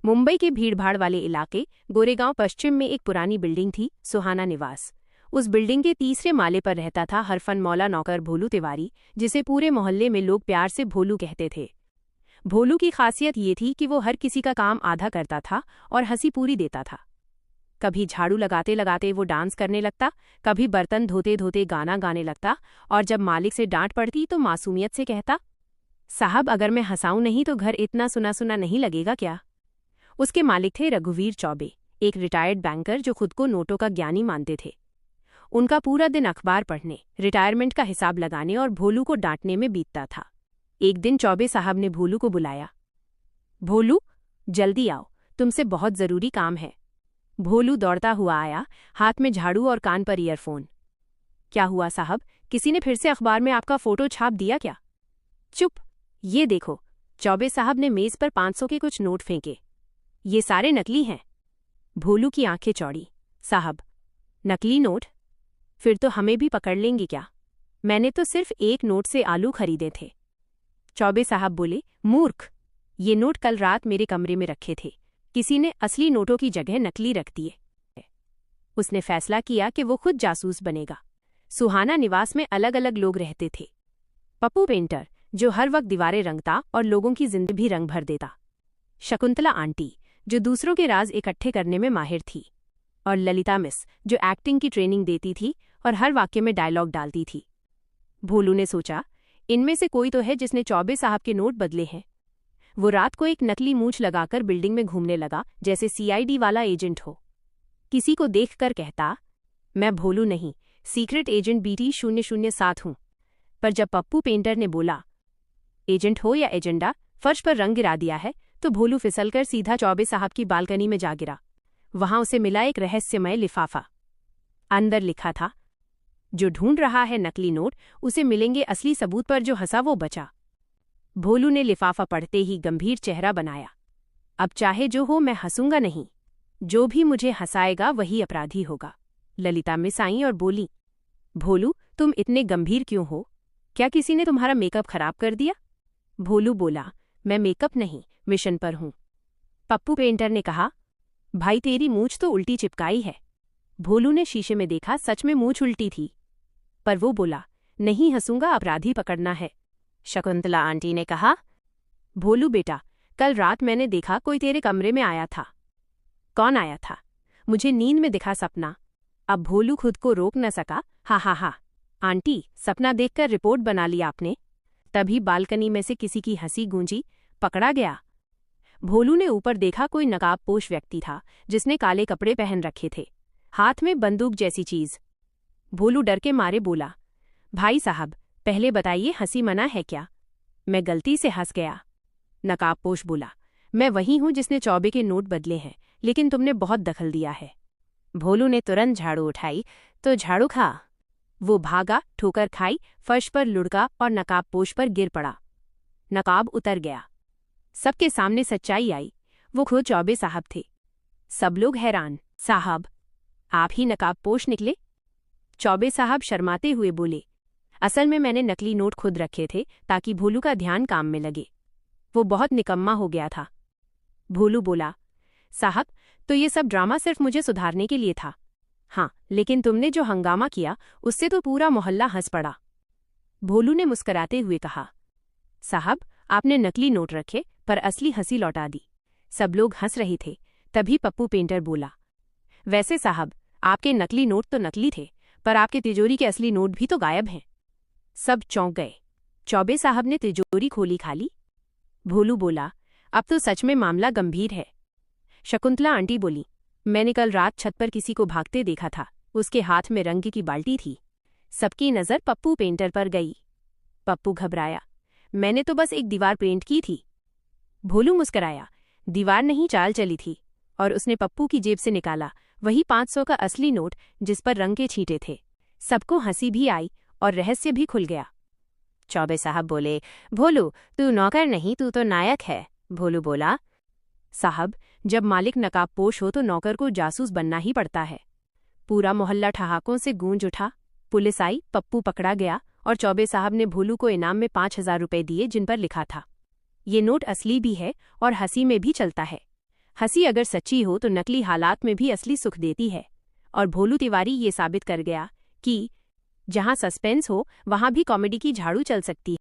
मुंबई के भीड़भाड़ वाले इलाके गोरेगांव पश्चिम में एक पुरानी बिल्डिंग थी, सुहाना निवास। उस बिल्डिंग के तीसरे माले पर रहता था हरफन मौला नौकर भोलू तिवारी, जिसे पूरे मोहल्ले में लोग प्यार से भोलू कहते थे। भोलू की खासियत ये थी कि वो हर किसी का काम आधा करता था और हंसी पूरी देता था। कभी झाड़ू लगाते लगाते वो डांस करने लगता, कभी बर्तन धोते धोते गाना गाने लगता, और जब मालिक से डांट पड़ती तो मासूमियत से कहता, साहब अगर मैं हंसाऊं नहीं तो घर इतना सुना सुना नहीं लगेगा क्या। उसके मालिक थे रघुवीर चौबे, एक रिटायर्ड बैंकर जो खुद को नोटों का ज्ञानी मानते थे। उनका पूरा दिन अखबार पढ़ने, रिटायरमेंट का हिसाब लगाने और भोलू को डांटने में बीतता था। एक दिन चौबे साहब ने भोलू को बुलाया। भोलू, जल्दी आओ, तुमसे बहुत ज़रूरी काम है। भोलू दौड़ता हुआ आया, हाथ में झाड़ू और कान पर ईयरफोन। क्या हुआ साहब, किसी ने फिर से अखबार में आपका फोटो छाप दिया क्या? चुप, ये देखो। चौबे साहब ने मेज पर 500 के कुछ नोट फेंके। ये सारे नकली हैं। भोलू की आंखें चौड़ी। साहब, नकली नोट? फिर तो हमें भी पकड़ लेंगे क्या? मैंने तो सिर्फ एक नोट से आलू खरीदे थे। चौबे साहब बोले, मूर्ख, ये नोट कल रात मेरे कमरे में रखे थे। किसी ने असली नोटों की जगह नकली रख दिए। उसने फैसला किया कि वो खुद जासूस बनेगा। सुहाना निवास में अलग अलग लोग रहते थे। पप्पू पेंटर, जो हर वक्त दीवारें रंगता और लोगों की जिंदगी भी रंग भर देता। शकुंतला आंटी, जो दूसरों के राज इकट्ठे करने में माहिर थी। और ललिता मिस, जो एक्टिंग की ट्रेनिंग देती थी और हर वाक्य में डायलॉग डालती थी। भोलू ने सोचा, इनमें से कोई तो है जिसने चौबे साहब के नोट बदले हैं। वो रात को एक नकली मूंछ लगाकर बिल्डिंग में घूमने लगा, जैसे सीआईडी वाला एजेंट हो। किसी को देखकर कहता, मैं भोलू नहीं, सीक्रेट एजेंट BT 007 हूं। पर जब पप्पू पेंटर ने बोला, एजेंट हो या एजेंडा, फर्श पर रंग गिरा दिया है, तो भोलू फिसलकर सीधा चौबे साहब की बालकनी में जा गिरा। वहां उसे मिला एक रहस्यमय लिफाफा। अंदर लिखा था, जो ढूंढ रहा है नकली नोट, उसे मिलेंगे असली सबूत, पर जो हंसा वो बचा। भोलू ने लिफाफा पढ़ते ही गंभीर चेहरा बनाया। अब चाहे जो हो, मैं हंसूंगा नहीं। जो भी मुझे हंसाएगा वही अपराधी होगा। ललिता मिस आई और बोली, भोलू, तुम इतने गंभीर क्यों हो? क्या किसी ने तुम्हारा मेकअप खराब कर दिया? भोलू बोला, मैं मेकअप नहीं, मिशन पर हूं। पप्पू पेंटर ने कहा, भाई तेरी मूंछ तो उल्टी चिपकाई है। भोलू ने शीशे में देखा, सच में मूंछ उल्टी थी। पर वो बोला, नहीं हंसूंगा, अपराधी पकड़ना है। शकुंतला आंटी ने कहा, भोलू बेटा, कल रात मैंने देखा कोई तेरे कमरे में आया था। कौन आया था? मुझे नींद में दिखा सपना। अब भोलू खुद को रोक न सका। हा हा हा, आंटी, सपना देखकर रिपोर्ट बना ली आपने? तभी बालकनी में से किसी की हंसी गूंजी, पकड़ा गया। भोलू ने ऊपर देखा, कोई नकाबपोश व्यक्ति था जिसने काले कपड़े पहन रखे थे, हाथ में बंदूक जैसी चीज। भोलू डर के मारे बोला, भाई साहब, पहले बताइए हंसी मना है क्या? मैं गलती से हंस गया। नकाबपोश बोला, मैं वही हूं जिसने चौबे के नोट बदले हैं, लेकिन तुमने बहुत दखल दिया है। भोलू ने तुरंत झाड़ू उठाई, तो झाड़ू खा। वो भागा, ठोकर खाई, फर्श पर लुढ़का और नकाबपोश पर गिर पड़ा। नकाब उतर गया। सबके सामने सच्चाई आई, वो खुद चौबे साहब थे। सब लोग हैरान, साहब, आप ही नकाबपोश निकले? चौबे साहब शर्माते हुए बोले, असल में मैंने नकली नोट खुद रखे थे ताकि भोलू का ध्यान काम में लगे। वो बहुत निकम्मा हो गया था। भोलू बोला, साहब, तो ये सब ड्रामा सिर्फ मुझे सुधारने के लिए था। हाँ, लेकिन तुमने जो हंगामा किया उससे तो पूरा मोहल्ला हंस पड़ा। भोलू ने मुस्कराते हुए कहा, साहब, आपने नकली नोट रखे पर असली हंसी लौटा दी। सब लोग हंस रहे थे। तभी पप्पू पेंटर बोला, वैसे साहब, आपके नकली नोट तो नकली थे, पर आपके तिजोरी के असली नोट भी तो गायब हैं। सब चौंक गए। चौबे साहब ने तिजोरी खोली खाली। भोलू बोला, अब तो सच में मामला गंभीर है। शकुंतला आंटी बोली, मैंने कल रात छत पर किसी को भागते देखा था, उसके हाथ में रंग की बाल्टी थी। सबकी नज़र पप्पू पेंटर पर गई। पप्पू घबराया, मैंने तो बस एक दीवार पेंट की थी। भोलू मुस्कराया, दीवार नहीं, चाल चली थी। और उसने पप्पू की जेब से निकाला वही 500 का असली नोट जिस पर रंग के छींटे थे। सबको हंसी भी आई और रहस्य भी खुल गया। चौबे साहब बोले, भोलू, तू नौकर नहीं, तू तो नायक है। भोलू बोला, साहब, जब मालिक नकाबपोश हो तो नौकर को जासूस बनना ही पड़ता है। पूरा मोहल्ला ठहाकों से गूंज उठा। पुलिस आई, पप्पू पकड़ा गया और चौबे साहब ने भोलू को इनाम में 5000 रुपये दिए, जिन पर लिखा था, ये नोट असली भी है और हंसी में भी चलता है। हंसी अगर सच्ची हो तो नकली हालात में भी असली सुख देती है। और भोलू तिवारी ये साबित कर गया कि जहां सस्पेंस हो वहां भी कॉमेडी की झाड़ू चल सकती है।